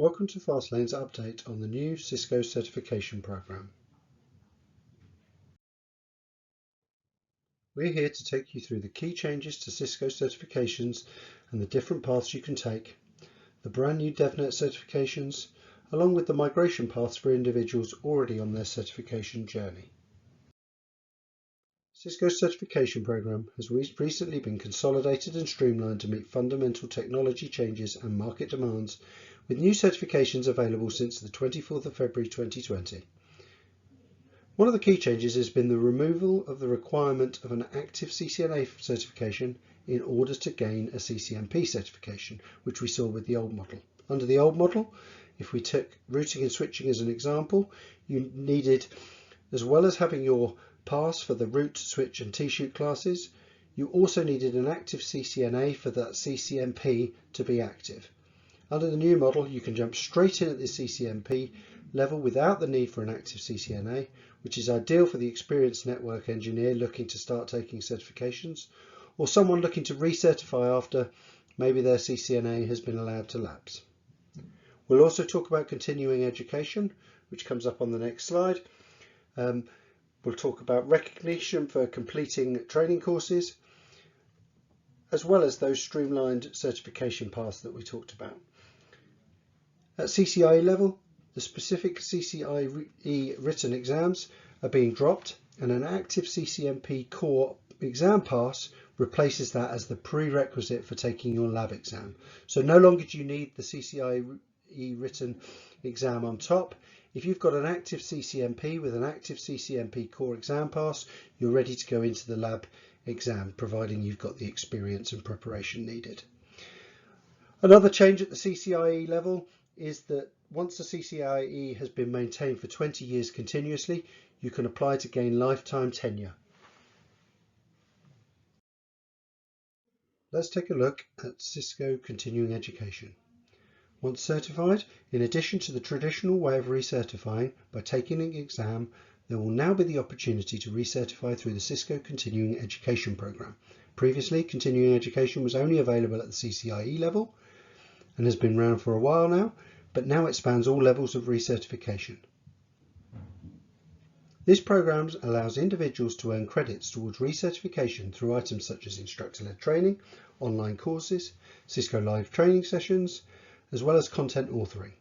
Welcome to Fastlane's update on the new Cisco Certification Program. We're here to take you through the key changes to Cisco certifications and the different paths you can take, the brand new DevNet certifications, along with the migration paths for individuals already on their certification journey. Cisco's certification program has recently been consolidated and streamlined to meet fundamental technology changes and market demands, with new certifications available since the 24th of February 2020. One of the key changes has been the removal of the requirement of an active CCNA certification in order to gain a CCNP certification, which we saw with the old model. Under the old model, if we took routing and switching as an example, you needed, as well as having your pass for the root, switch and T-shoot classes, you also needed an active CCNA for that CCNP to be active. Under the new model, you can jump straight in at the CCNP level without the need for an active CCNA, which is ideal for the experienced network engineer looking to start taking certifications, or someone looking to recertify after maybe their CCNA has been allowed to lapse. We'll also talk about continuing education, which comes up on the next slide. We'll talk about recognition for completing training courses, as well as those streamlined certification paths that we talked about. At CCIE level, the specific CCIE written exams are being dropped, and an active CCNP core exam pass replaces that as the prerequisite for taking your lab exam. So no longer do you need the CCIE written exam on top. If you've got an active CCNP with an active CCNP core exam pass, you're ready to go into the lab exam, providing you've got the experience and preparation needed. Another change at the CCIE level is that once the CCIE has been maintained for 20 years continuously, you can apply to gain lifetime tenure. Let's take a look at Cisco Continuing Education. Once certified, in addition to the traditional way of recertifying by taking an exam, there will now be the opportunity to recertify through the Cisco Continuing Education Program. Previously, continuing education was only available at the CCIE level and has been around for a while now, but now it spans all levels of recertification. This program allows individuals to earn credits towards recertification through items such as instructor-led training, online courses, Cisco live training sessions, as well as content authoring.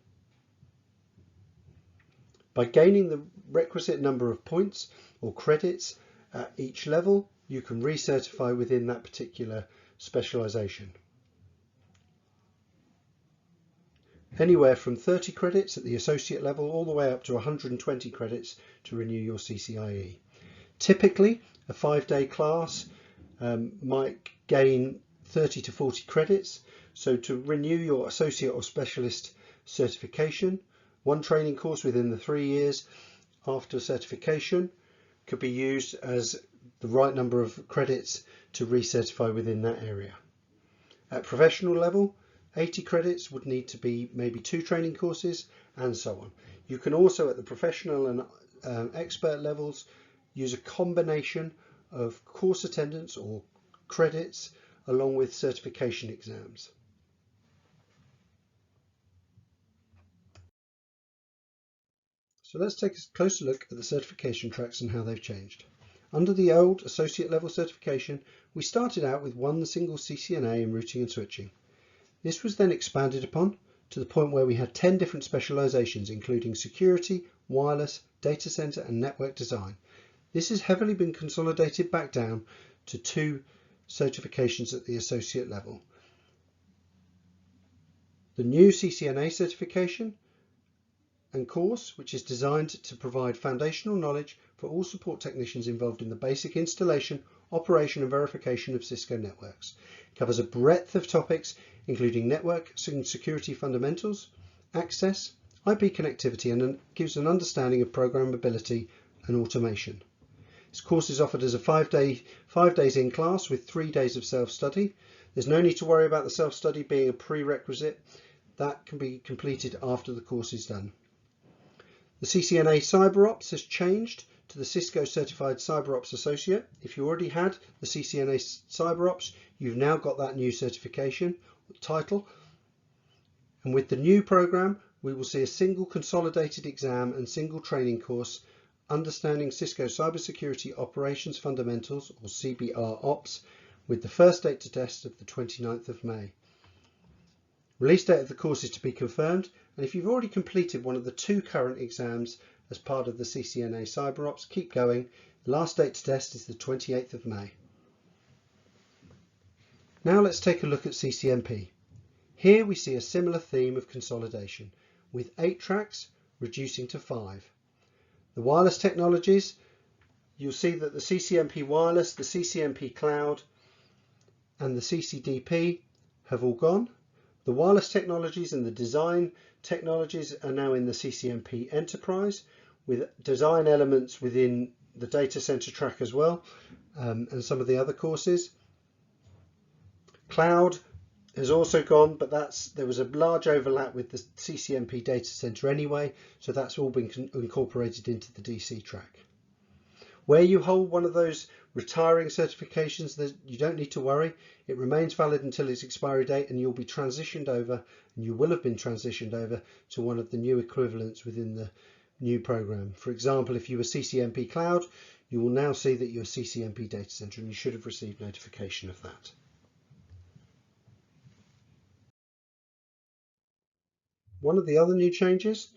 By gaining the requisite number of points or credits at each level, you can recertify within that particular specialization. Anywhere from 30 credits at the associate level all the way up to 120 credits to renew your CCIE. Typically, a 5-day class might gain 30 to 40 credits. So to renew your associate or specialist certification, one training course within the 3 years after certification could be used as the right number of credits to recertify within that area. At professional level, 80 credits would need to be maybe 2 training courses, and so on. You can also at the professional and expert levels use a combination of course attendance or credits along with certification exams. So let's take a closer look at the certification tracks and how they've changed. Under the old associate level certification, we started out with one single CCNA in routing and switching. This was then expanded upon to the point where we had 10 different specializations, including security, wireless, data center and network design. This has heavily been consolidated back down to 2 certifications at the associate level. The new CCNA certification and course, which is designed to provide foundational knowledge for all support technicians involved in the basic installation, operation and verification of Cisco networks. It covers a breadth of topics including network and security fundamentals, access, IP connectivity, and gives an understanding of programmability and automation. This course is offered as a 5 days in class with 3 days of self-study. There's no need to worry about the self-study being a prerequisite. That can be completed after the course is done. The CCNA CyberOps has changed to the Cisco Certified CyberOps Associate. If you already had the CCNA CyberOps, you've now got that new certification title. And with the new program, we will see a single consolidated exam and single training course, Understanding Cisco Cybersecurity Operations Fundamentals, or CBR Ops, with the first date to test of the 29th of May. Release date of the course is to be confirmed, and if you've already completed one of the 2 current exams as part of the CCNA Cyber Ops, keep going. The last date to test is the 28th of May. Now let's take a look at CCNP. Here we see a similar theme of consolidation, with 8 tracks reducing to 5. The wireless technologies, you'll see that the CCNP Wireless, the CCNP Cloud and the CCDP have all gone. The wireless technologies and the design technologies are now in the CCNP Enterprise, with design elements within the data center track as well, and some of the other courses. Cloud has also gone, but there was a large overlap with the CCNP data center anyway, so that's all been incorporated into the DC track. Where you hold one of those retiring certifications, you don't need to worry. It remains valid until its expiry date, and you'll be transitioned over, and you will have been transitioned over to one of the new equivalents within the new program. For example, if you were CCNP Cloud, you will now see that you're CCNP Data Center, and you should have received notification of that. One of the other new changes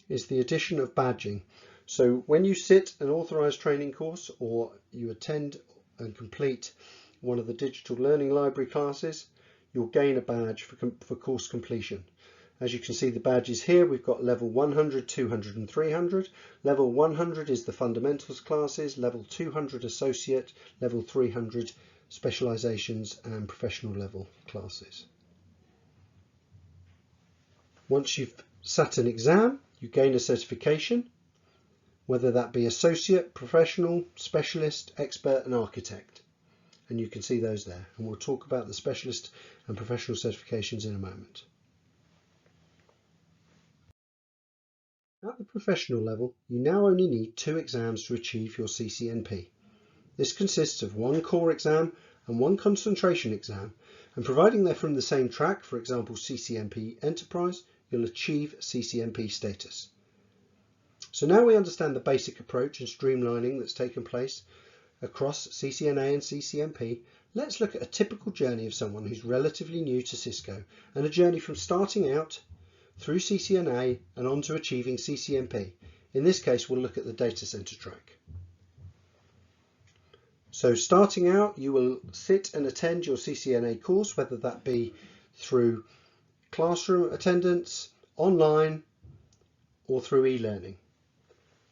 is the addition of badging. So when you sit an authorized training course, or you attend and complete one of the digital learning library classes, you'll gain a badge for course completion. As you can see, the badges here, we've got level 100, 200 and 300. Level 100 is the fundamentals classes, level 200 associate, level 300 specializations and professional level classes. Once you've sat an exam, you gain a certification, whether that be associate, professional, specialist, expert and architect. And you can see those there. And we'll talk about the specialist and professional certifications in a moment. At the professional level, you now only need 2 exams to achieve your CCNP. This consists of 1 core exam and 1 concentration exam, and providing they're from the same track, for example CCNP Enterprise, you'll achieve CCNP status. So now we understand the basic approach and streamlining that's taken place across CCNA and CCNP. Let's look at a typical journey of someone who's relatively new to Cisco, and a journey from starting out through CCNA and on to achieving CCNP. In this case, we'll look at the data center track. So starting out, you will sit and attend your CCNA course, whether that be through classroom attendance, online, or through e-learning.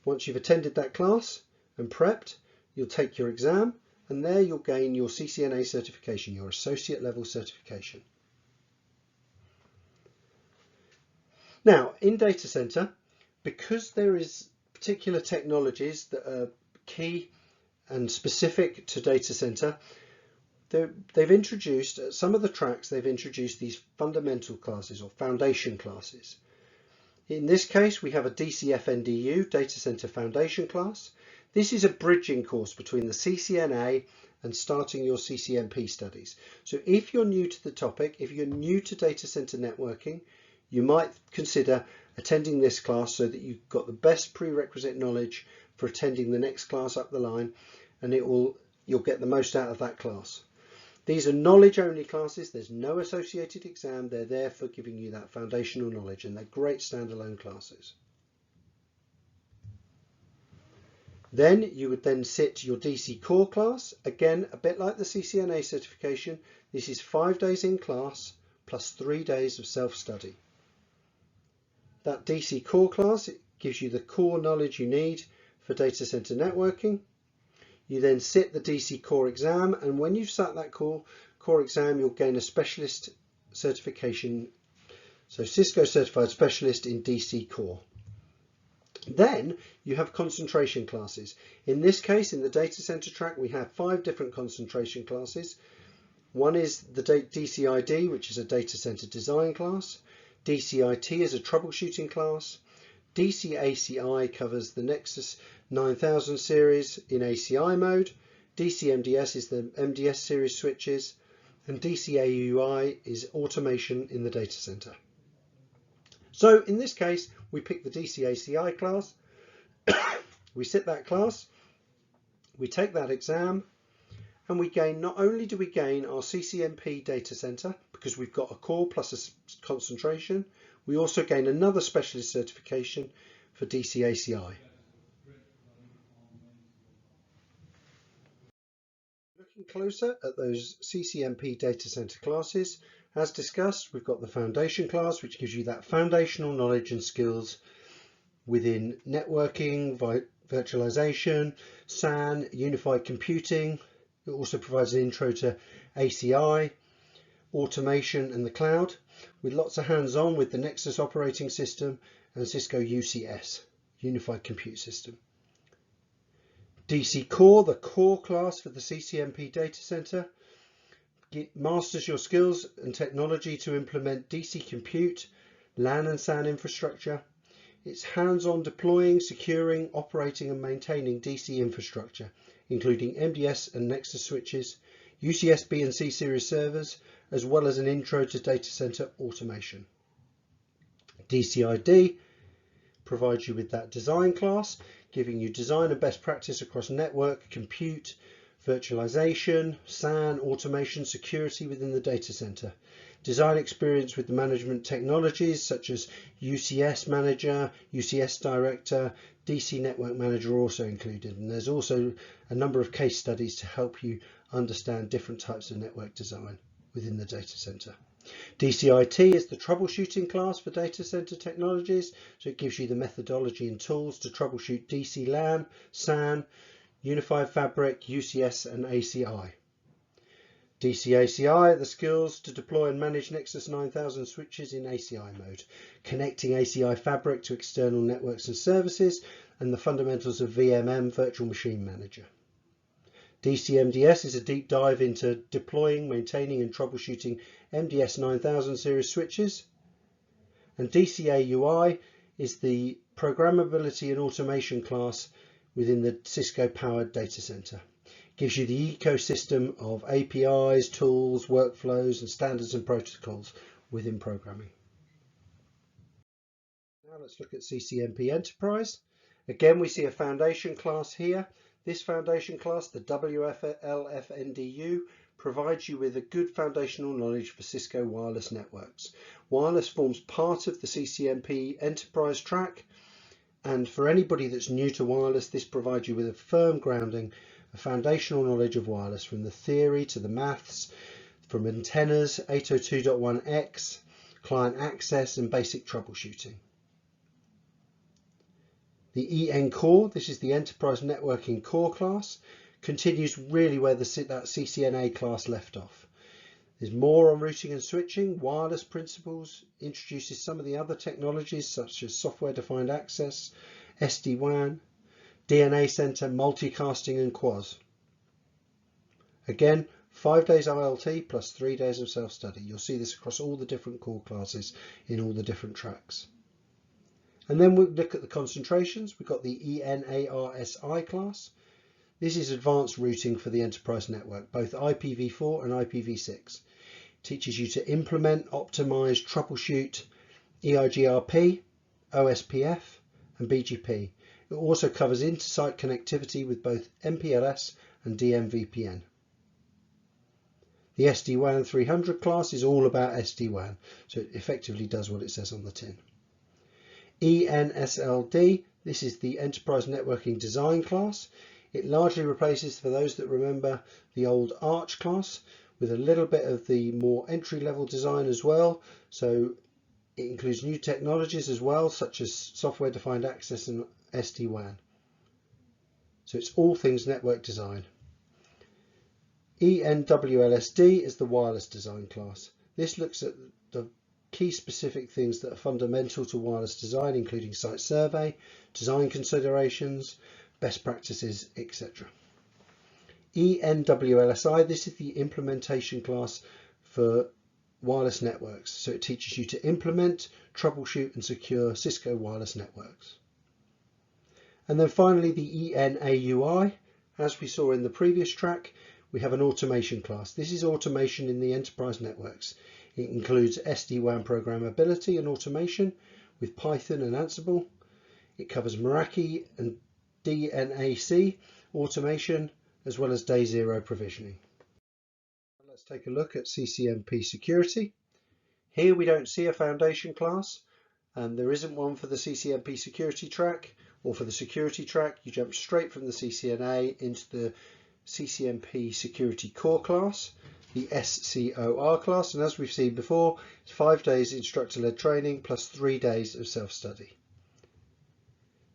Once you've attended that class and prepped, you'll take your exam, and there you'll gain your CCNA certification, your associate level certification. Now, in data center, because there is particular technologies that are key and specific to data center, they've introduced, at some of the tracks, they've introduced these fundamental classes or foundation classes. In this case, we have a DCFNDU, Data Center Foundation class. This is a bridging course between the CCNA and starting your CCNP studies. So if you're new to the topic, if you're new to data center networking, you might consider attending this class so that you've got the best prerequisite knowledge for attending the next class up the line, and you'll get the most out of that class. These are knowledge only classes. There's no associated exam. They're there for giving you that foundational knowledge, and they're great standalone classes. Then you would then sit your DC core class. Again, a bit like the CCNA certification, this is 5 days in class plus 3 days of self-study. That DC core class, it gives you the core knowledge you need for data center networking. You then sit the DC core exam, and when you've sat that core exam, you'll gain a specialist certification, so Cisco Certified Specialist in DC core. Then you have concentration classes. In this case, in the data center track, we have 5 different concentration classes. One is the DCID, which is a data center design class. DCIT is a troubleshooting class. DCACI covers the Nexus 9000 series in ACI mode. DCMDS is the MDS series switches, and DCAUI is automation in the data center. So in this case, we pick the DCACI class, we sit that class, we take that exam, and we gain, not only do we gain our CCNP data center, because we've got a core plus a concentration, we also gain another specialist certification for DCACI. Looking closer at those CCNP data center classes, as discussed, we've got the foundation class, which gives you that foundational knowledge and skills within networking, virtualization, SAN, unified computing. It also provides an intro to ACI, automation and the cloud, with lots of hands-on with the Nexus operating system and Cisco UCS, Unified Compute System. DC Core, the core class for the CCNP data center, masters your skills and technology to implement DC compute, LAN and SAN infrastructure. It's hands-on deploying, securing, operating and maintaining DC infrastructure, including MDS and Nexus switches, UCS B and C series servers, as well as an intro to data center automation. DCID provides you with that design class, giving you design and best practice across network, compute, virtualization, SAN, automation, security within the data center. Design experience with the management technologies such as UCS Manager, UCS Director, DC Network Manager are also included, and there's also a number of case studies to help you understand different types of network design within the data center. DCIT is the troubleshooting class for data center technologies, so it gives you the methodology and tools to troubleshoot DC LAN, SAN, Unified Fabric, UCS and ACI. DCACI, the skills to deploy and manage Nexus 9000 switches in ACI mode, connecting ACI Fabric to external networks and services, and the fundamentals of VMM, Virtual Machine Manager. DCMDS is a deep dive into deploying, maintaining and troubleshooting MDS 9000 series switches. And DCAUI is the programmability and automation class within the Cisco powered data center. Gives you the ecosystem of APIs, tools, workflows and standards and protocols within programming. Now let's look at CCNP Enterprise. Again, we see a foundation class here. This foundation class, the WFLFNDU, provides you with a good foundational knowledge for Cisco wireless networks. Wireless forms part of the CCNP Enterprise track, and for anybody that's new to wireless, this provides you with a firm grounding, a foundational knowledge of wireless, from the theory to the maths, from antennas, 802.1x, client access and basic troubleshooting. The EN Core, this is the Enterprise Networking Core class, continues really where that CCNA class left off. There's more on routing and switching, wireless principles, introduces some of the other technologies such as software-defined access, SD-WAN, DNA center, multicasting and QoS. Again, 5 days ILT plus 3 days of self-study. You'll see this across all the different core classes in all the different tracks. And then we'll look at the concentrations. We've got the ENARSI class. This is advanced routing for the enterprise network, both IPv4 and IPv6. Teaches you to implement, optimize, troubleshoot EIGRP, OSPF and BGP. It also covers inter-site connectivity with both MPLS and DMVPN. The SD-WAN 300 class is all about SD-WAN, so it effectively does what it says on the tin. ENSLD, this is the Enterprise Networking Design class. It largely replaces, for those that remember, the old Arch class, with a little bit of the more entry-level design as well. So it includes new technologies as well, such as software-defined access and SD-WAN. So it's all things network design. ENWLSD is the wireless design class. This looks at the key specific things that are fundamental to wireless design, including site survey, design considerations, best practices, etc. ENWLSI, this is the implementation class for wireless networks. So it teaches you to implement, troubleshoot and secure Cisco wireless networks. And then finally the ENAUI, as we saw in the previous track, we have an automation class. This is automation in the enterprise networks. It includes SD-WAN programmability and automation with Python and Ansible. It covers Meraki and DNAC automation, as well as day zero provisioning. Let's take a look at CCNP Security. Here we don't see a foundation class, and there isn't one for the CCNP Security track, or for the security track. You jump straight from the CCNA into the CCNP Security Core class, the SCOR class, and as we've seen before, it's 5 days instructor-led training plus 3 days of self-study.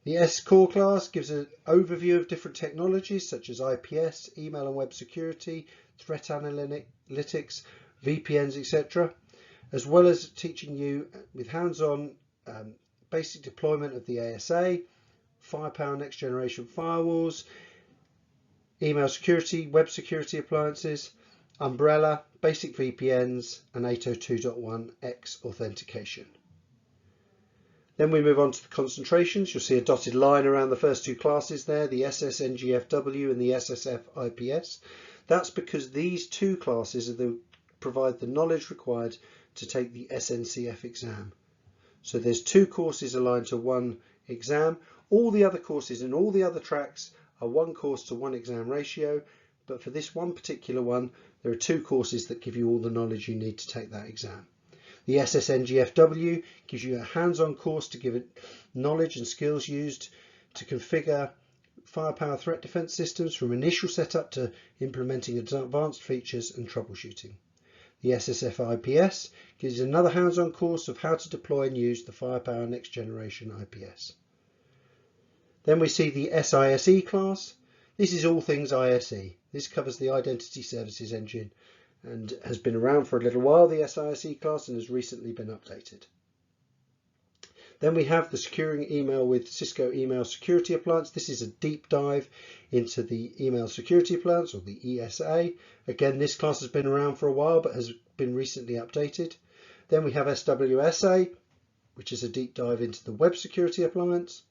The S Core class gives an overview of different technologies such as IPS, email and web security, threat analytics, VPNs, etc., as well as teaching you with hands-on basic deployment of the ASA, Firepower next generation firewalls, email security, web security appliances, Umbrella, basic VPNs, and 802.1x authentication. Then we move on to the concentrations. You'll see a dotted line around the first 2 classes there, the SSNGFW and the SSF-IPS. That's because these 2 classes provide the knowledge required to take the SNCF exam. So there's 2 courses aligned to 1 exam. All the other courses and all the other tracks are 1 course to 1 exam ratio, but for this one particular one, there are 2 courses that give you all the knowledge you need to take that exam. The SSNGFW gives you a hands-on course to give it knowledge and skills used to configure Firepower threat defense systems from initial setup to implementing advanced features and troubleshooting. The SSF-IPS gives you another hands-on course of how to deploy and use the Firepower next generation IPS. Then we see the SISE class. This is all things ISE. This covers the Identity Services Engine and has been around for a little while, the SISE class, and has recently been updated. Then we have the Securing Email with Cisco Email Security Appliance. This is a deep dive into the Email Security Appliance, or the ESA. Again, this class has been around for a while but has been recently updated. Then we have SWSA, which is a deep dive into the Web Security Appliance.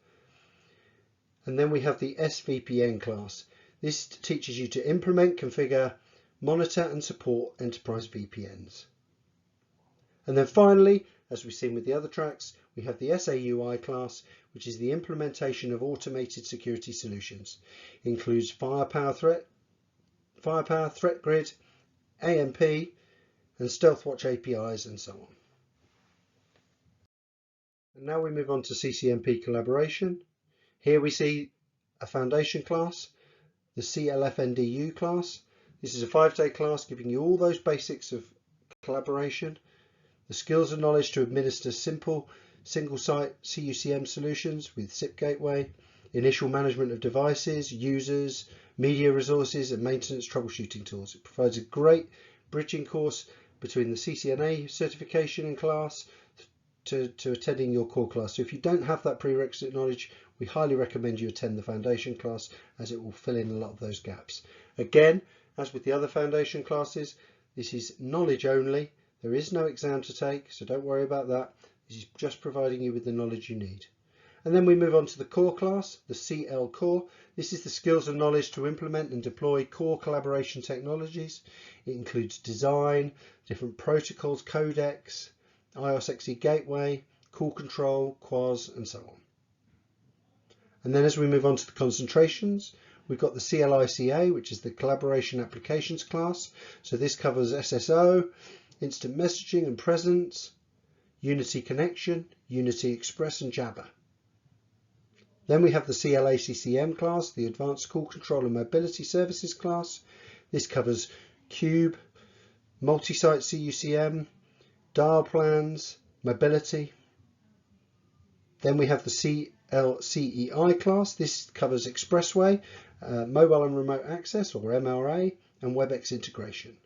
And then we have the SVPN class. This teaches you to implement, configure, monitor and support enterprise VPNs. And then finally, as we've seen with the other tracks, we have the SAUI class, which is the implementation of automated security solutions. It includes Firepower Threat Grid, AMP, and StealthWatch APIs, and so on. And now we move on to CCNP Collaboration. Here we see a foundation class, the CLFNDU class. This is a 5-day class giving you all those basics of collaboration, the skills and knowledge to administer simple single-site CUCM solutions with SIP gateway, initial management of devices, users, media resources, and maintenance troubleshooting tools. It provides a great bridging course between the CCNA certification and class to attending your core class. So if you don't have that prerequisite knowledge, we highly recommend you attend the foundation class, as it will fill in a lot of those gaps. Again, as with the other foundation classes, this is knowledge only. There is no exam to take, so don't worry about that. This is just providing you with the knowledge you need. And then we move on to the core class, the CL Core. This is the skills and knowledge to implement and deploy core collaboration technologies. It includes design, different protocols, codecs, IOS-XE gateway, call control, QoS, and so on. And then as we move on to the concentrations, we've got the CLICA, which is the Collaboration Applications class. So this covers SSO, Instant Messaging and Presence, Unity Connection, Unity Express, and Jabber. Then we have the CLACCM class, the Advanced Call Control and Mobility Services class. This covers Cube, multi-site CUCM, dial plans, mobility. Then we have the CLCEI class. This covers Expressway, mobile and remote access, or MRA, and WebEx integration.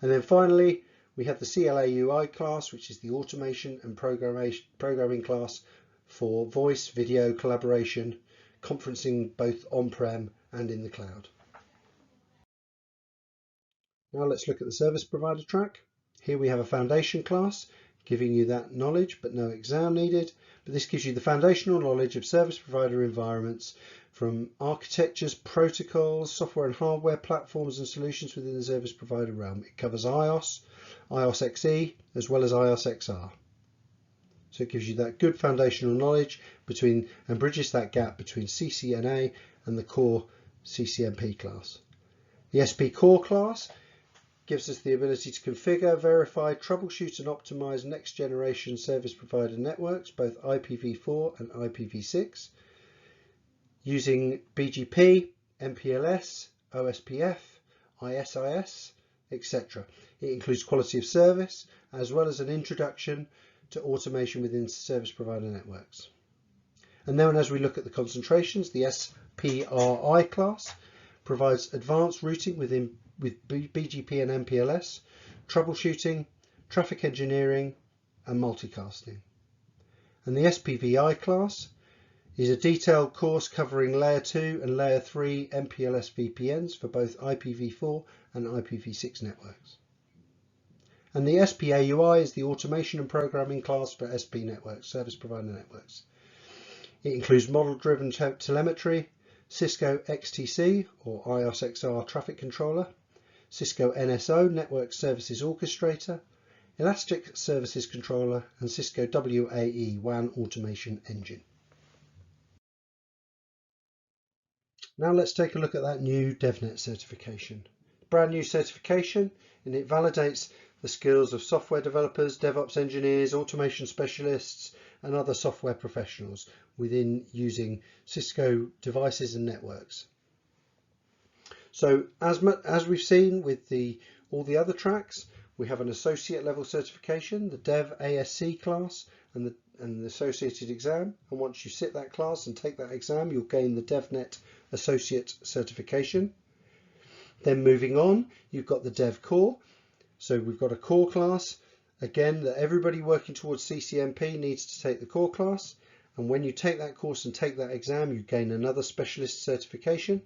And then finally, we have the CLAUI class, which is the automation and programming class for voice, video, collaboration, conferencing both on-prem and in the cloud. Now let's look at the service provider track. Here we have a foundation class giving you that knowledge but no exam needed, but this gives you the foundational knowledge of service provider environments, from architectures, protocols, software and hardware platforms and solutions within the service provider realm. It covers IOS, IOS-XE, as well as IOS-XR. So it gives you that good foundational knowledge between and bridges that gap between CCNA and the core CCNP class. The SP core class gives us the ability to configure, verify, troubleshoot and optimize next generation service provider networks, both IPv4 and IPv6, using BGP, MPLS, OSPF, ISIS, etc. It includes quality of service as well as an introduction to automation within service provider networks. And then as we look at the concentrations, the SPRI class provides advanced routing with BGP and MPLS, troubleshooting, traffic engineering and multicasting. And the SPVI class is a detailed course covering layer 2 and layer 3 MPLS VPNs for both IPv4 and IPv6 networks. And the SPAUI is the automation and programming class for SP networks, service provider networks. It includes model-driven telemetry, Cisco XTC or IOS-XR traffic controller, Cisco NSO network services orchestrator, Elastic Services Controller and Cisco WAE WAN automation engine. Now let's take a look at that new DevNet certification. Brand new certification, and it validates the skills of software developers, DevOps engineers, automation specialists and other software professionals within using Cisco devices and networks. So as we've seen with all the other tracks, we have an associate level certification, the Dev ASC class and the associated exam. And once you sit that class and take that exam, you'll gain the DevNet associate certification. Then moving on, you've got the Dev Core. So we've got a core class, again, that everybody working towards CCNP needs to take the core class. And when you take that course and take that exam, you gain another specialist certification.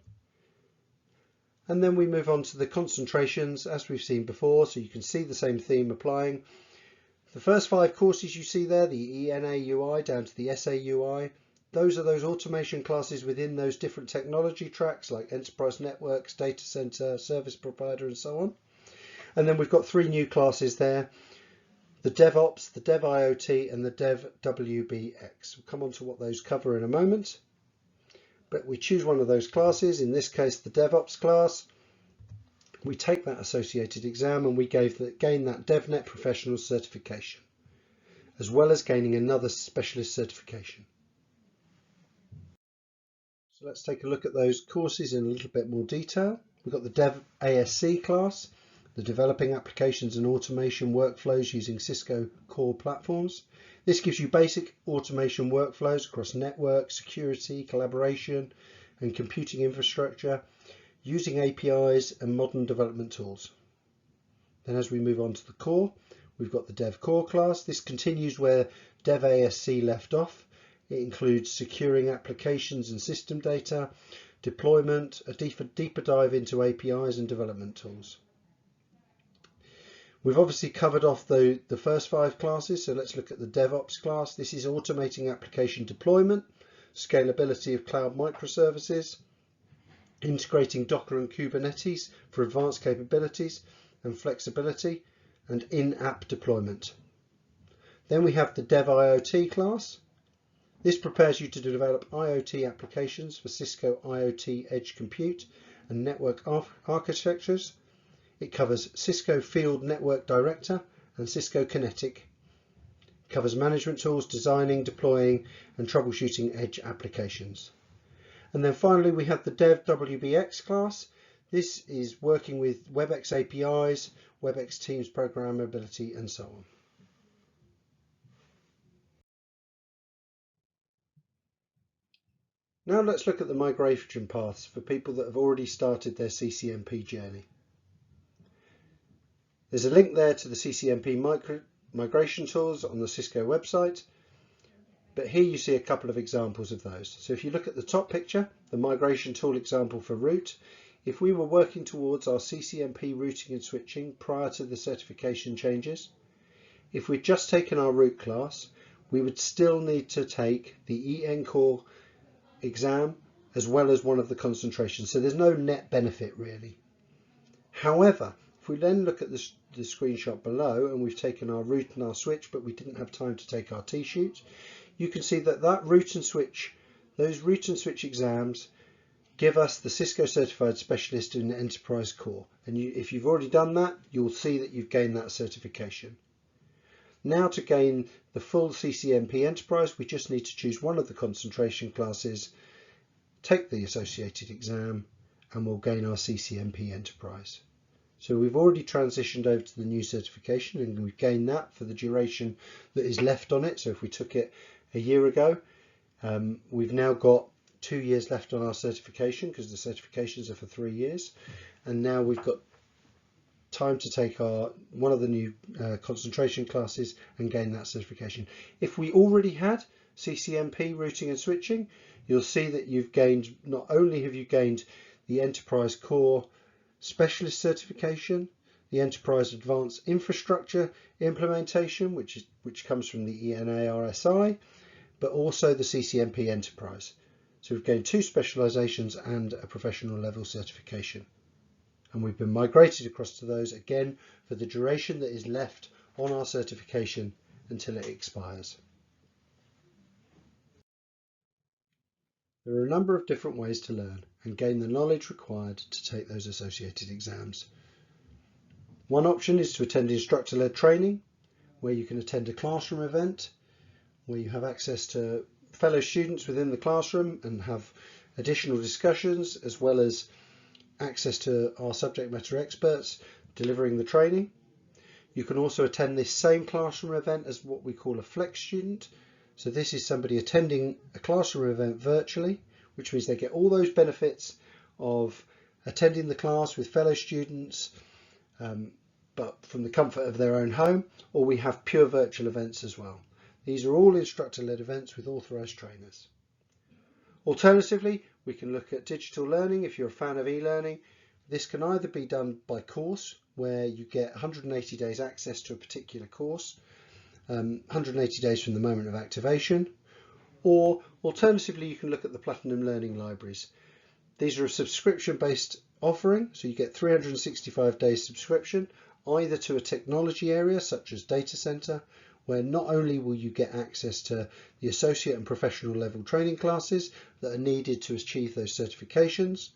And then we move on to the concentrations as we've seen before, so you can see the same theme applying. The first 5 courses you see there, the ENAUI down to the SAUI, those are those automation classes within those different technology tracks like enterprise networks, data center, service provider and so on. And then we've got 3 new classes there, the DevOps, the DevIoT and the DevWBX. We'll come on to what those cover in a moment. But we choose one of those classes, in this case the DevOps class. We take that associated exam and we gain that DevNet professional certification, as well as gaining another specialist certification. So let's take a look at those courses in a little bit more detail. We've got the Dev ASC class, the developing applications and automation workflows using Cisco core platforms. This gives you basic automation workflows across network, security, collaboration and computing infrastructure using APIs and modern development tools. Then as we move on to the core, we've got the Dev Core class. This continues where Dev ASC left off. It includes securing applications and system data, deployment, a deeper dive into APIs and development tools. We've obviously covered off the first 5 classes, so let's look at the DevOps class. This is automating application deployment, scalability of cloud microservices, integrating Docker and Kubernetes for advanced capabilities and flexibility, and in-app deployment. Then we have the DevIoT class. This prepares you to develop IoT applications for Cisco IoT Edge Compute and network architectures. It covers Cisco Field Network Director and Cisco Kinetic. It covers management tools, designing, deploying and troubleshooting edge applications. And then finally we have the Dev WBX class. This is working with WebEx APIs, WebEx Teams programmability and so on. Now let's look at the migration paths for people that have already started their CCNP journey. There's a link there to the CCNP migration tools on the Cisco website, but here you see a couple of examples of those. So if you look at the top picture, the migration tool example for root, if we were working towards our CCNP routing and switching prior to the certification changes, if we'd just taken our root class, we would still need to take the EN core exam as well as one of the concentrations. So there's no net benefit really. However, if we then look at the the screenshot below and we've taken our root and our switch, but we didn't have time to take our T-shoot, you can see that those root and switch exams give us the Cisco Certified Specialist in Enterprise Core. And if you've already done that, you'll see that you've gained that certification. Now to gain the full CCNP Enterprise, we just need to choose one of the concentration classes, take the associated exam, and we'll gain our CCNP Enterprise. So we've already transitioned over to the new certification and we've gained that for the duration that is left on it. So if we took it a year ago, we've now got 2 years left on our certification because the certifications are for 3 years. And now we've got time to take one of the new concentration classes and gain that certification. If we already had CCNP routing and switching, you'll see that you've gained, not only have you gained the Enterprise Core Specialist certification, the Enterprise Advanced Infrastructure implementation, which comes from the ENA-RSI, but also the CCNP Enterprise. So we've gained 2 specializations and a professional level certification. And we've been migrated across to those again for the duration that is left on our certification until it expires. There are a number of different ways to learn and gain the knowledge required to take those associated exams. One option is to attend instructor-led training, where you can attend a classroom event, where you have access to fellow students within the classroom and have additional discussions, as well as access to our subject matter experts delivering the training. You can also attend this same classroom event as what we call a flex student. So this is somebody attending a classroom event virtually, which means they get all those benefits of attending the class with fellow students, but from the comfort of their own home, or we have pure virtual events as well. These are all instructor-led events with authorised trainers. Alternatively, we can look at digital learning. If you're a fan of e-learning, this can either be done by course, where you get 180 days access to a particular course, 180 days from the moment of activation, or alternatively you can look at the Platinum Learning Libraries. These are a subscription-based offering, so you get 365 days subscription, either to a technology area such as data center, where not only will you get access to the associate and professional level training classes that are needed to achieve those certifications,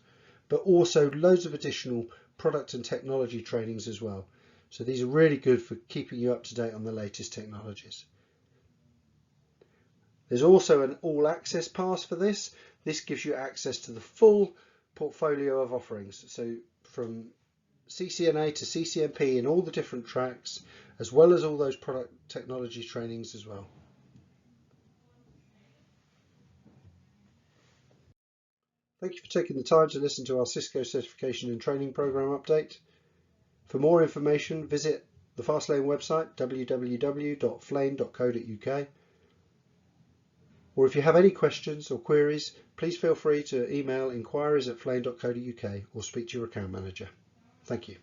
but also loads of additional product and technology trainings as well. So these are really good for keeping you up to date on the latest technologies. There's also an all access pass for this. This gives you access to the full portfolio of offerings. So from CCNA to CCNP in all the different tracks, as well as all those product technology trainings as well. Thank you for taking the time to listen to our Cisco Certification and Training Program update. For more information, visit the Fastlane website, www.flane.co.uk. Or if you have any questions or queries, please feel free to email inquiries@flane.co.uk or speak to your account manager. Thank you.